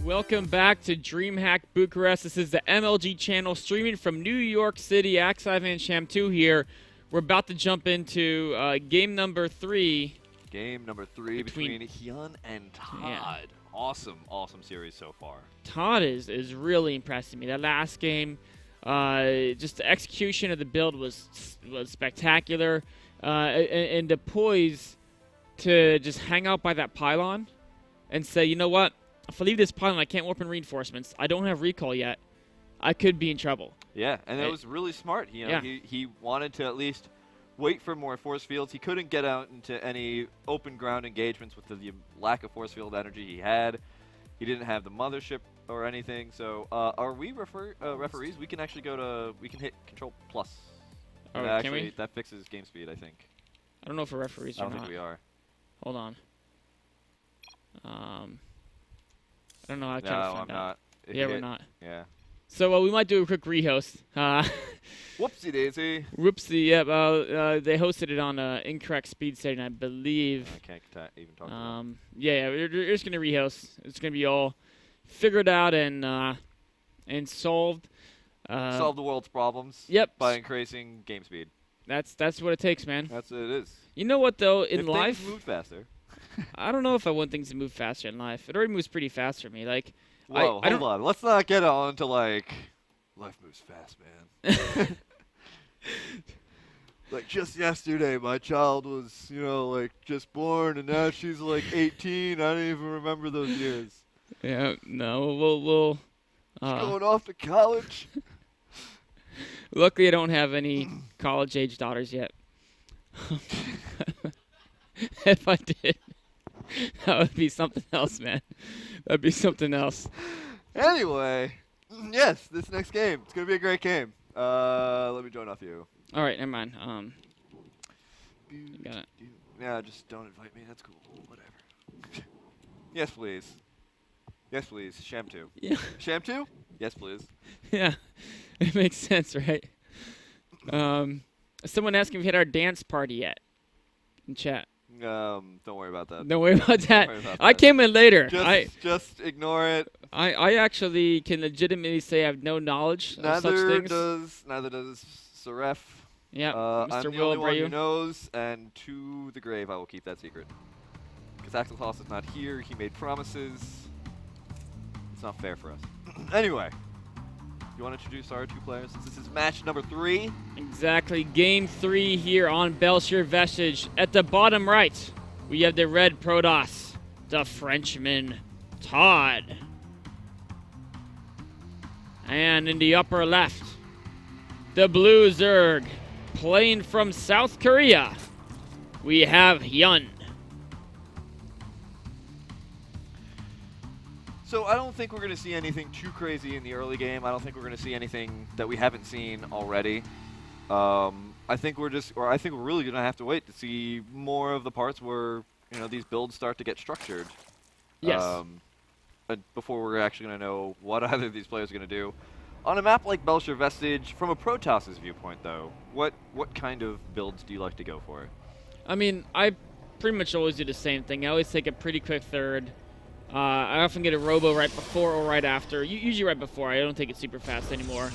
Welcome back to DreamHack Bucharest. This is the MLG channel streaming from New York City. Axivan Sham 2 here. We're about to jump into game number 3. Game number 3 between Hyun and Todd. Yeah. Awesome series so far. Todd is really impressing me. That last game, just the execution of the build was spectacular. And the poise to just hang out by that pylon and say, you know what? If I leave this pylon, I can't open reinforcements. I don't have recall yet. I could be in trouble. Yeah, and it was really smart. He wanted to at least wait for more force fields. He couldn't get out into any open ground engagements with the lack of force field energy he had. He didn't have the mothership or anything. So are we referees? We can actually we can hit Control Plus. Oh, Actually, can we? That fixes game speed, I think. I don't know if we're referees or I don't not. think we are. Hold on. I don't know how to No, find I'm out. not. Yeah, we're not. Yeah. So we might do a quick rehost. Whoopsie daisy. Whoopsie, yeah. They hosted it on incorrect speed setting, I believe. I can't even talk about it. Yeah, we're just gonna rehost. It's gonna be all figured out and solved. Solve the world's problems. Yep. By increasing game speed. That's what it takes, man. That's what it is. You know what though? In if life, things move faster. I don't know if I want things to move faster in life. It already moves pretty fast for me. Like, Whoa, hold on. Let's not get on to like life moves fast, man. Like just yesterday, my child was, like just born, and now she's like 18. I don't even remember those years. Yeah, no, we'll. She's going off to college. Luckily, I don't have any college-age daughters yet. If I did, that would be something else, man. That'd be something else. Anyway, yes, this next game. It's going to be a great game. Let me join off you. All right, never mind. Got it. Yeah, just don't invite me. That's cool. Whatever. Yes, please. Yes, please. Sham 2. Yeah. Sham 2? Yes, please. Yeah, it makes sense, right? Someone asking if we had our dance party yet in chat. Don't worry about that. Don't worry about that. Don't worry about I that. came in later. Just ignore it. I actually can legitimately say I have no knowledge of such things. Neither does Saref. Yeah, I'm Mr. the Will only one who Abreu. knows, and to the grave I will keep that secret. Because Axel Toss is not here. He made promises. It's not fair for us. Anyway, you want to introduce our two players since this is match number 3? Exactly. Game 3 here on Belcher Vestige. At the bottom right, we have the red Protoss, the Frenchman, Todd. And in the upper left, the blue Zerg, playing from South Korea, we have Hyun. So I don't think we're going to see anything too crazy in the early game. I don't think we're going to see anything that we haven't seen already. I think we're really going to have to wait to see more of the parts where these builds start to get structured. Yes. Before we're actually going to know what either of these players are going to do. On a map like Belcher Vestige, from a Protoss's viewpoint, though, what kind of builds do you like to go for? I mean, I pretty much always do the same thing. I always take a pretty quick third. I often get a robo right before or right after. Usually right before. I don't take it super fast anymore.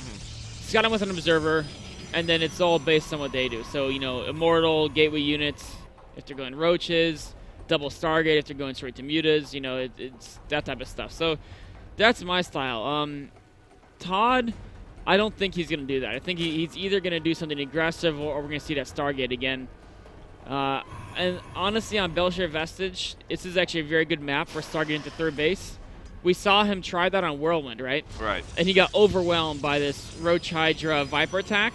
Scout them with an observer, and then it's all based on what they do. So, Immortal, Gateway units, if they're going Roaches, double Stargate if they're going straight to Mutas, it's that type of stuff. So that's my style. Todd, I don't think he's going to do that. I think he's either going to do something aggressive or we're going to see that Stargate again. And honestly, on Belcher Vestige, this is actually a very good map for Stargate into third base. We saw him try that on Whirlwind, right? Right. And he got overwhelmed by this Roach Hydra Viper attack.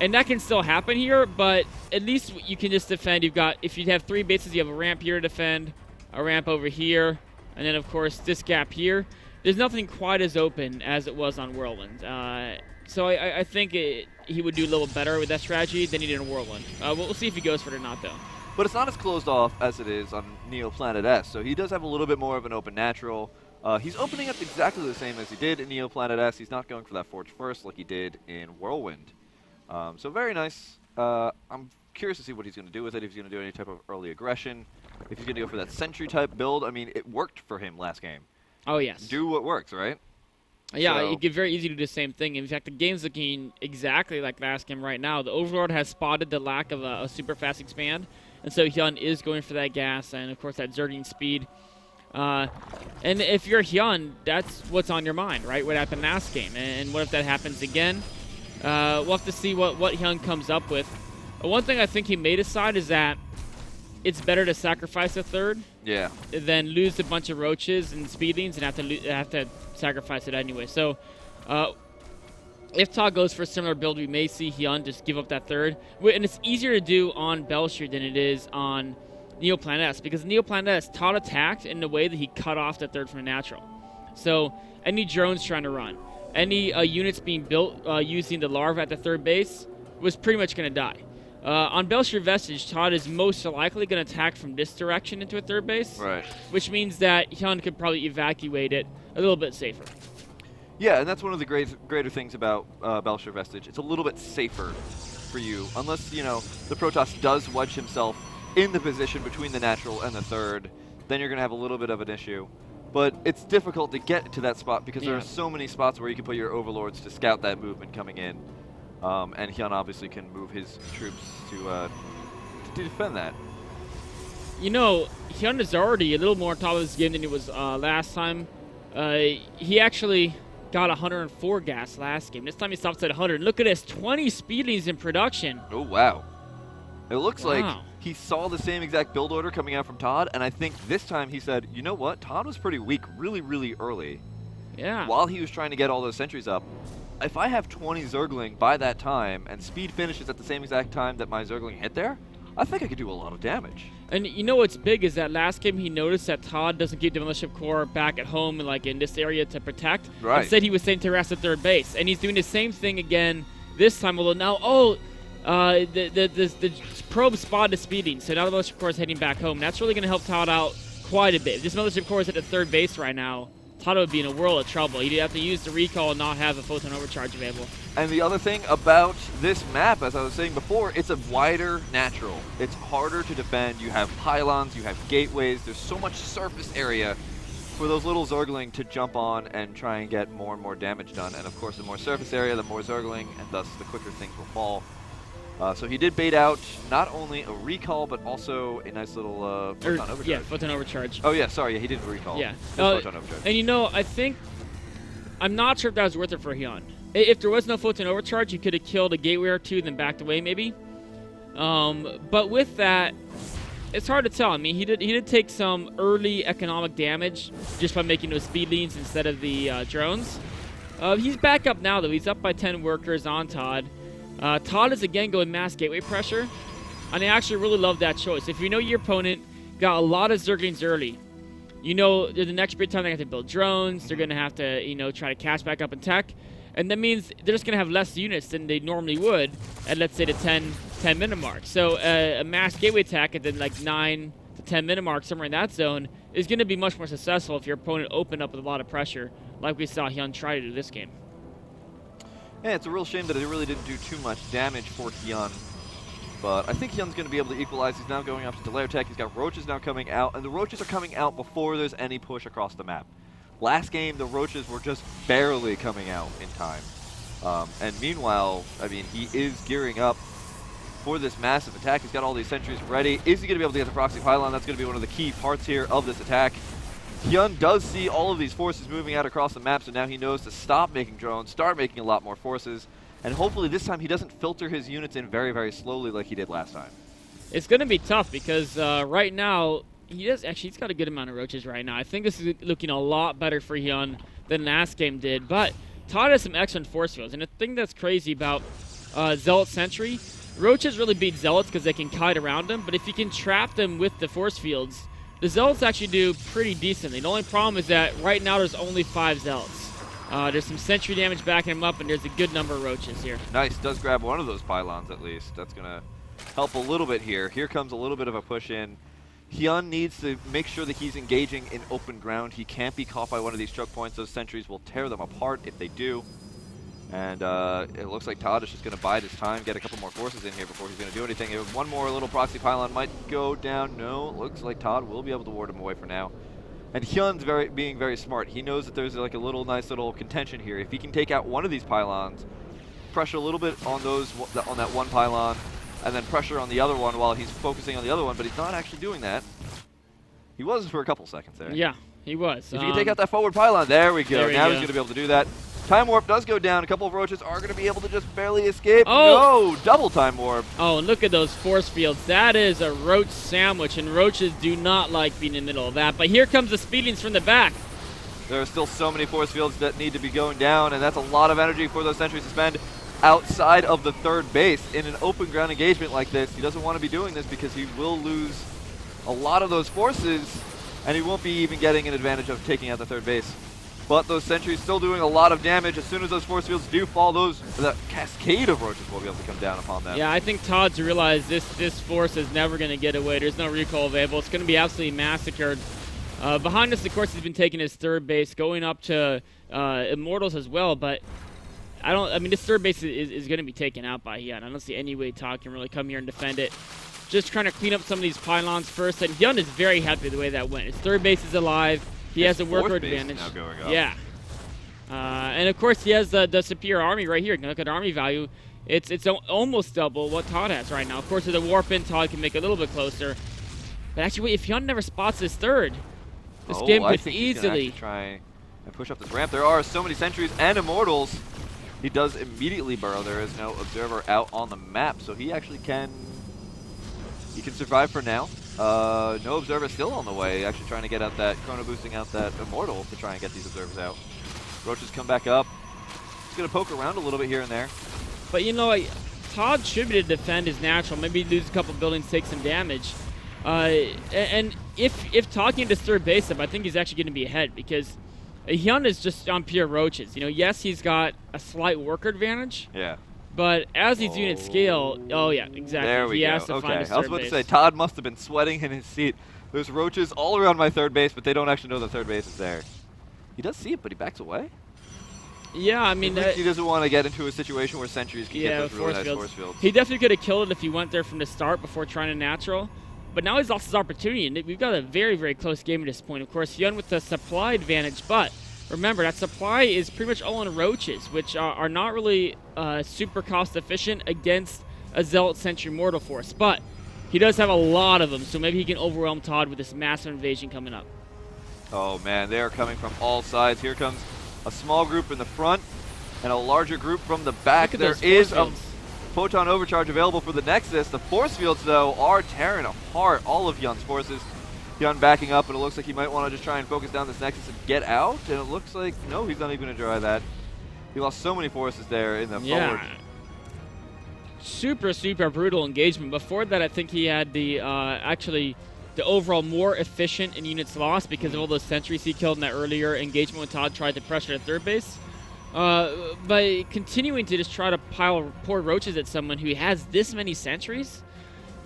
And that can still happen here, but at least you can just defend. If you have 3 bases, you have a ramp here to defend, a ramp over here, and then, of course, this gap here. There's nothing quite as open as it was on Whirlwind. So I think he would do a little better with that strategy than he did in Whirlwind. We'll see if he goes for it or not, though. But it's not as closed off as it is on Neoplanet S, so he does have a little bit more of an open natural. He's opening up exactly the same as he did in Neoplanet S. He's not going for that Forge First like he did in Whirlwind. So very nice. I'm curious to see what he's going to do with it, if he's going to do any type of early aggression, if he's going to go for that Sentry type build. I mean, it worked for him last game. Oh, yes. do what works, right? Yeah, So- it get very easy to do the same thing. In fact, the game's looking exactly like last game right now. The Overlord has spotted the lack of a super fast expand, and so Hyun is going for that gas and, of course, that Zerging speed. And if you're Hyun, that's what's on your mind, right? What happened last game, and what if that happens again? We'll have to see what Hyun comes up with. One thing I think he may decide is that it's better to sacrifice a third than lose a bunch of roaches and speedlings and have to sacrifice it anyway. So if Todd goes for a similar build, we may see Hyun just give up that third. And it's easier to do on Belshir than it is on Neoplanet S, because Neoplanet S, Todd attacked in a way that he cut off the third from natural. So any drones trying to run, any units being built using the larva at the third base was pretty much going to die. On Belshir Vestige, Todd is most likely going to attack from this direction into a third base, Right. which means that Hyun could probably evacuate it a little bit safer. Yeah, and that's one of the greater things about Belshir Vestige. It's a little bit safer for you, unless, you know, the Protoss does wedge himself in the position between the natural and the third. Then you're going to have a little bit of an issue. But it's difficult to get to that spot because there are so many spots where you can put your Overlords to scout that movement coming in. And Hyun obviously can move his troops to defend that. You know, Hyun is already a little more on top of this game than he was last time. He actually got 104 gas last game. This time he stops at 100. Look at this, 20 speedlings in production. Oh, wow. It looks like Wow. he saw the same exact build order coming out from Todd, and I think this time he said, you know what, Todd was pretty weak really, really early. Yeah. While he was trying to get all those sentries up. If I have 20 Zergling by that time, and speed finishes at the same exact time that my Zergling hit there, I think I could do a lot of damage. And you know what's big is that last game he noticed that Todd doesn't keep Demolition Corps back at home and like in this area to protect. Right. Instead he was saying to harass the third base. And he's doing the same thing again this time, although now, the probe spotted speeding, so now the Demolition Corps is heading back home. That's really going to help Todd out quite a bit. If this Demolition Corps is at the third base right now, Todd would be in a world of trouble. He'd have to use the recall and not have a photon overcharge available. And the other thing about this map, as I was saying before, it's a wider natural. It's harder to defend. You have pylons, you have gateways. There's so much surface area for those little Zergling to jump on and try and get more and more damage done. And of course, the more surface area, the more Zergling, and thus the quicker things will fall. So he did bait out not only a recall, but also a nice little photon overcharge. Yeah, photon overcharge. Oh yeah, sorry, he didn't recall. Yeah. Just photon overcharge. And you know, I'm not sure if that was worth it for Hyun. If there was no photon overcharge, he could have killed a gateway or two, then backed away maybe. But with that, it's hard to tell. I mean, he did take some early economic damage just by making those speedlings instead of the drones. He's back up now though. He's up by 10 workers on Todd. Todd is again going mass gateway pressure, and I actually really love that choice. If you know your opponent got a lot of Zerglings early, you know the next period of time they have to build drones, they're going to have to try to cash back up in tech, and that means they're just going to have less units than they normally would at, let's say, the 10 minute mark. So a mass gateway attack at the like 9 to 10 minute mark, somewhere in that zone, is going to be much more successful if your opponent opened up with a lot of pressure, like we saw Hyun try to do this game. Yeah, it's a real shame that it really didn't do too much damage for Hyun. But I think Hyun's going to be able to equalize. He's now going up to Lair Tech. He's got Roaches now coming out, and the Roaches are coming out before there's any push across the map. Last game, the Roaches were just barely coming out in time. And meanwhile, I mean, he is gearing up for this massive attack. He's got all these sentries ready. Is he going to be able to get the proxy pylon? That's going to be one of the key parts here of this attack. Hyun does see all of these forces moving out across the map, so now he knows to stop making drones, start making a lot more forces, and hopefully this time he doesn't filter his units in very, very slowly like he did last time. It's going to be tough because right now, he's got a good amount of Roaches right now. I think this is looking a lot better for Hyun than last game did, but Todd has some excellent force fields, and the thing that's crazy about Zealot Sentry, Roaches really beat Zealots because they can kite around them, but if you can trap them with the force fields, the Zealots actually do pretty decently. The only problem is that right now there's only 5 Zealots. There's some sentry damage backing them up, and there's a good number of Roaches here. Nice, does grab one of those pylons at least. That's going to help a little bit here. Here comes a little bit of a push in. Hyun needs to make sure that he's engaging in open ground. He can't be caught by one of these choke points. Those sentries will tear them apart if they do. And it looks like Todd is just going to bide his time, get a couple more forces in here before he's going to do anything. One more little proxy pylon might go down. No, it looks like Todd will be able to ward him away for now. And Hyun's being very smart. He knows that there's like a nice little contention here. If he can take out one of these pylons, pressure a little bit on that one pylon, and then pressure on the other one while he's focusing on the other one, but he's not actually doing that. He was for a couple seconds there. Yeah, he was. If you can take out that forward pylon, there we go. Now he's going to be able to do that. Time warp does go down. A couple of roaches are going to be able to just barely escape. Oh. No, double time warp. Oh, and look at those force fields. That is a roach sandwich, and roaches do not like being in the middle of that. But here comes the speedings from the back. There are still so many force fields that need to be going down, and that's a lot of energy for those sentries to spend outside of the third base. In an open ground engagement like this, he doesn't want to be doing this because he will lose a lot of those forces, and he won't be even getting an advantage of taking out the third base. But those sentries still doing a lot of damage. As soon as those force fields do fall, that cascade of roaches will be able to come down upon them. Yeah, I think Todd's realized this force is never going to get away. There's no recoil available. It's going to be absolutely massacred. Behind us, of course, he's been taking his third base, going up to Immortals as well. But I mean, this third base is going to be taken out by Hian. I don't see any way Todd can really come here and defend it. Just trying to clean up some of these pylons first. And Hyun is very happy with the way that went. His third base is alive. He has a worker advantage. Now going up. Yeah. And of course, he has the superior army right here. You can look at army value. It's almost double what Todd has right now. Of course, with the warp in, Todd can make it a little bit closer. But actually, wait, if Hyun never spots his third, this game could easily try and push up this ramp. There are so many sentries and immortals. He does immediately burrow. There is no observer out on the map, so he actually can. He can survive for now. No observer still on the way. Actually trying to get out that chrono boosting out that immortal to try and get these observers out. Roaches come back up. He's gonna poke around a little bit here and there. But you know, Todd should be to defend his natural. Maybe lose a couple buildings, take some damage. And if Todd can get his third base up, I think he's actually going to be ahead because Hyun is just on pure roaches. You know, yes, he's got a slight worker advantage. Yeah. But as these units scale, oh yeah, exactly. There we he go. has to find his third I was about base. to say, Todd must have been sweating in his seat. There's roaches all around my third base, but they don't actually know the third base is there. He does see it, but he backs away. Yeah, I mean, he doesn't want to get into a situation where sentries can get those really nice force fields. He definitely could have killed it if he went there from the start before trying to natural. But now he's lost his opportunity, and we've got a very, very close game at this point. Of course, Hyun with the supply advantage, but remember, that supply is pretty much all in roaches, which are not really super cost-efficient against a Zealot Sentry Mortal Force. But he does have a lot of them, so maybe he can overwhelm Todd with this massive invasion coming up. Oh, man, they are coming from all sides. Here comes a small group in the front and a larger group from the back. There is a photon overcharge available for the Nexus. The force fields, though, are tearing apart all of Hyun's forces. Hyun backing up, and it looks like he might want to just try and focus down this Nexus and get out. And it looks like, no, he's not even going to try that. He lost so many forces there in the forward. Super, super brutal engagement. Before that, I think he had the actually the overall more efficient in units lost because of all those sentries he killed in that earlier engagement when Todd tried to pressure the third base. By continuing to just try to pile poor roaches at someone who has this many sentries,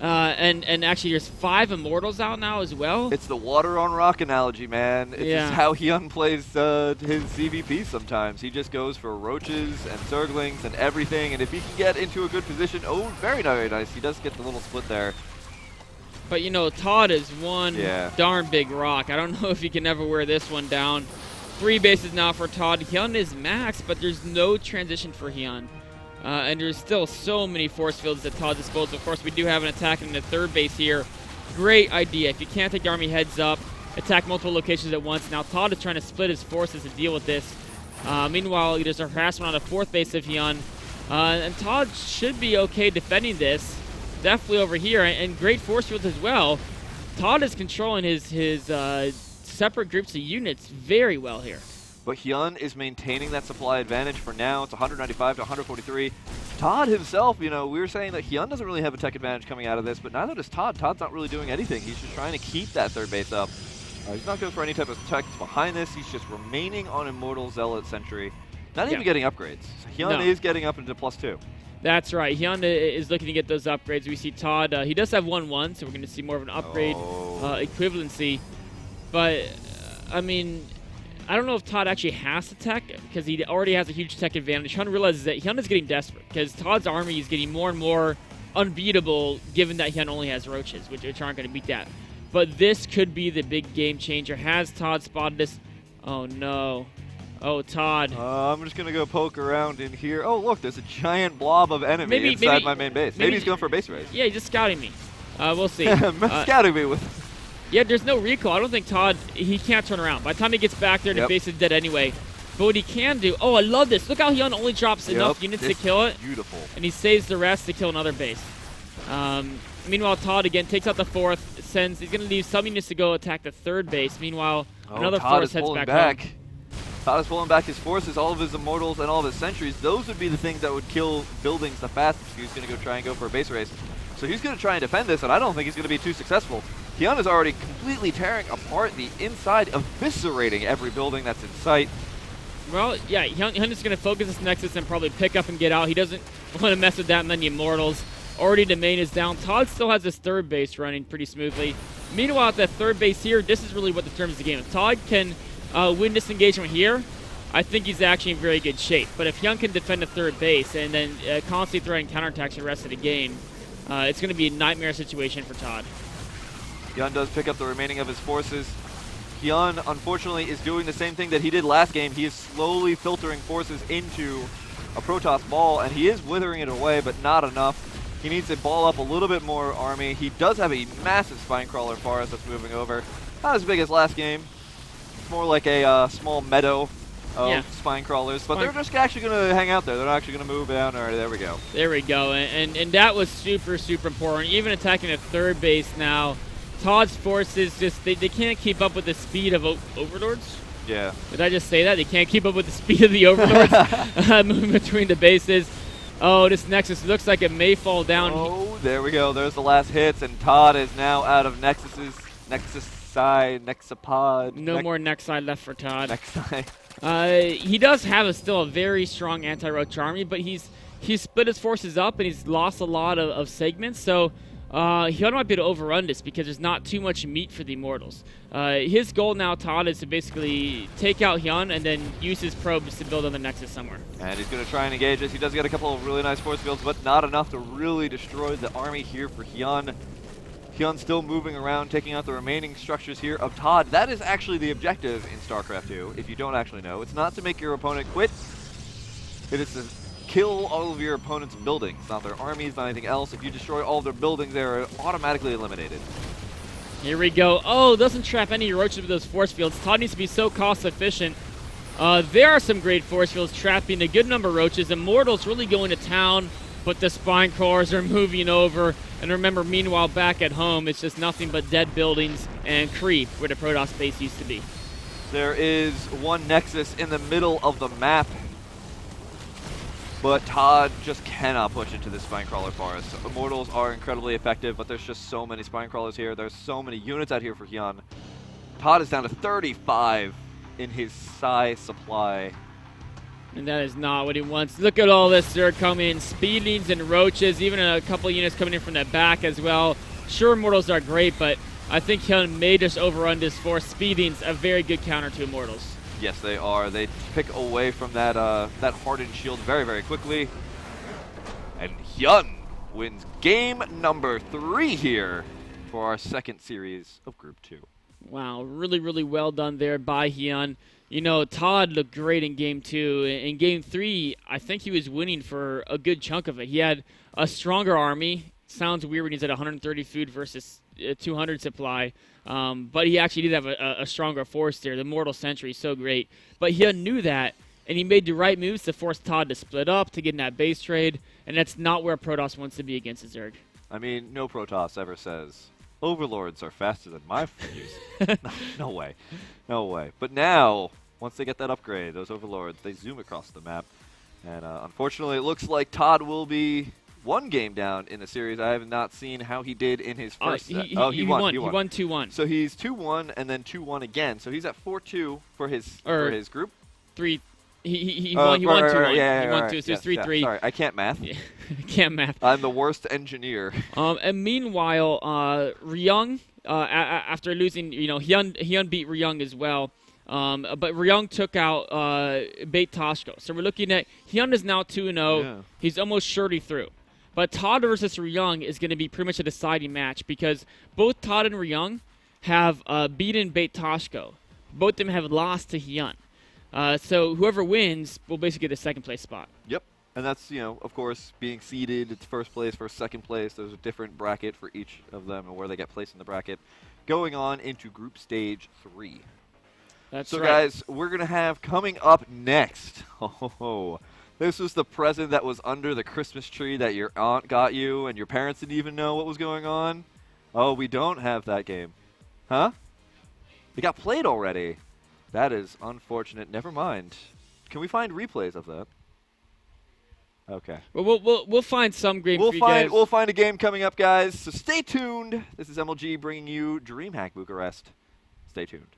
and actually there's 5 immortals out now as well. It's the water on rock analogy, man. It's just how Hyun plays his CVP sometimes. He just goes for roaches and zerglings and everything, and if he can get into a good position, oh, very nice. He does get the little split there. But you know, Todd is one darn big rock. I don't know if he can ever wear this one down. 3 bases now for Todd. Hyun is max, but there's no transition for Hyun. And there's still so many force fields at Todd's disposal. Of course, we do have an attack in the third base here. Great idea. If you can't take your army heads up, attack multiple locations at once. Now Todd is trying to split his forces to deal with this. Meanwhile, there's a harassment on the 4th base of Hyun. And Todd should be okay defending this. Definitely over here, and great force fields as well. Todd is controlling his separate groups of units very well here. But Hyun is maintaining that supply advantage for now. It's 195 to 143. Todd himself, you know, we were saying that Hyun doesn't really have a tech advantage coming out of this, but neither does Todd. Todd's not really doing anything. He's just trying to keep that third base up. He's not going for any type of tech behind this. He's just remaining on Immortal Zealot Sentry. Not even getting upgrades. Hyun is getting up into +2. That's right. Hyun is looking to get those upgrades. We see Todd, he does have 1-1, so we're going to see more of an upgrade equivalency. But, I mean, I don't know if Todd actually has the tech, because he already has a huge tech advantage. Hyun realizes that Hyun is getting desperate, because Todd's army is getting more and more unbeatable, given that Hyun only has roaches, which aren't going to beat that. but this could be the big game changer. Has Todd spotted this? Oh, no. Oh, Todd. I'm just going to go poke around in here. Oh, look, there's a giant blob of enemy inside my main base. Maybe he's going for a base race. Yeah, he's just scouting me. We'll see. Scouting me with... Yeah, there's no recall. I don't think Todd, he can't turn around. By the time he gets back there, the base is dead anyway. But what he can do, oh, I love this. Look how Hyun only drops enough units to kill it. Beautiful. And he saves the rest to kill another base. Meanwhile, Todd again takes out the 4th, he's going to leave some units to go attack the 3rd base. Meanwhile, another force heads back home. Todd is pulling back his forces, all of his immortals and all of his sentries. Those would be the things that would kill buildings the fastest. He's going to try and go for a base race. So he's going to try and defend this, and I don't think he's going to be too successful. Hyun is already completely tearing apart the inside, eviscerating every building that's in sight. Well, yeah, Hyun is going to focus his Nexus and probably pick up and get out. He doesn't want to mess with that many immortals. Already the main is down. Todd still has his 3rd base running pretty smoothly. Meanwhile, at that 3rd base here, this is really what determines the game. If Todd can win this engagement here, I think he's actually in very good shape. But if Hyun can defend the 3rd base and then constantly throwing counterattacks the rest of the game, it's going to be a nightmare situation for Todd. Hyun does pick up the remaining of his forces. Hyun, unfortunately, is doing the same thing that he did last game. He is slowly filtering forces into a Protoss ball, and he is withering it away, but not enough. He needs to ball up a little bit more army. He does have a massive Spinecrawler forest that's moving over. Not as big as last game. It's more like a small meadow of Spinecrawlers, but they're just actually going to hang out there. They're not actually going to move down. All right, there we go. There we go, and that was super, super important. Even attacking a 3rd base now, Todd's forces just, they can't keep up with the speed of Overlords. Yeah. Did I just say that? They can't keep up with the speed of the Overlords moving between the bases. Oh, this Nexus looks like it may fall down. Oh, there we go. There's the last hits, and Todd is now out of Nexuses. Nexus side, Nexapod. No more Nexi left for Todd. Nexi. He does have still a very strong anti-roach army, but he's split his forces up and he's lost a lot of segments. So Hyun might be able to overrun this because there's not too much meat for the Immortals. His goal now, Todd, is to basically take out Hyun and then use his probes to build on the Nexus somewhere. And he's going to try and engage this. He does get a couple of really nice force fields, but not enough to really destroy the army here for Hyun. Hyun's still moving around, taking out the remaining structures here of Todd. That is actually the objective in StarCraft 2, if you don't actually know. It's not to make your opponent quit. It is to kill all of your opponent's buildings, not their armies, not anything else. If you destroy all of their buildings, they're automatically eliminated. Here we go. Oh, doesn't trap any roaches with those force fields. Todd needs to be so cost efficient. There are some great force fields trapping a good number of roaches. Immortals really going to town, but the spine cores are moving over. And remember, meanwhile, back at home, it's just nothing but dead buildings and creep where the Protoss base used to be. There is one Nexus in the middle of the map, but Todd just cannot push into this Spinecrawler forest. Immortals are incredibly effective, but there's just so many Spinecrawlers here. There's so many units out here for Hyun. Todd is down to 35 in his Psi supply. And that is not what he wants. Look at all this Zerg coming in. Speedlings and roaches, even a couple of units coming in from the back as well. Sure, Immortals are great, but I think Hyun may just overrun this force. Speedlings, a very good counter to Immortals. Yes, they are. They pick away from that that hardened shield very, very quickly. And Hyun wins game number 3 here for our second series of Group 2. Wow, really, really well done there by Hyun. You know, Todd looked great in Game 2. In Game 3, I think he was winning for a good chunk of it. He had a stronger army. Sounds weird when he's at 130 food versus 200 supply. But he actually did have a stronger force there. The Mortal Sentry is so great. But Hyun knew that, and he made the right moves to force Todd to split up, to get in that base trade, and that's not where Protoss wants to be against a Zerg. I mean, no Protoss ever says, Overlords are faster than my figures. No way. No way. But now, once they get that upgrade, those Overlords, they zoom across the map. And unfortunately, it looks like Todd will be one game down in the series. I have not seen how he did in his first set. He won. He won 2-1. So he's 2-1 and then 2-1 again. So he's at 4-2 for his group. 3. He won 2-1. Yeah, he won 2, so it's 3-3. Sorry, I can't math. Yeah. Can't math. I'm the worst engineer. And meanwhile, Ryung, after losing, Hyun beat Ryung as well. But Ryung took out Bait Toshko. So we're looking at Hyun is now 2-0. Yeah. He's almost surely through. But Todd versus Ryung is going to be pretty much a deciding match because both Todd and Ryung have beaten Beit Toshko. Both of them have lost to Hyun. So whoever wins will basically get the second place spot. Yep. And that's, of course, being seeded. It's first place versus second place. There's a different bracket for each of them and where they get placed in the bracket. Going on into group stage 3. That's right. So, right. guys, we're going to have coming up next. This was the present that was under the Christmas tree that your aunt got you and your parents didn't even know what was going on. Oh, we don't have that game. Huh? It got played already. That is unfortunate. Never mind. Can we find replays of that? Okay. Well, we'll find some game for you guys. We'll find a game coming up, guys. So stay tuned. This is MLG bringing you DreamHack Bucharest. Stay tuned.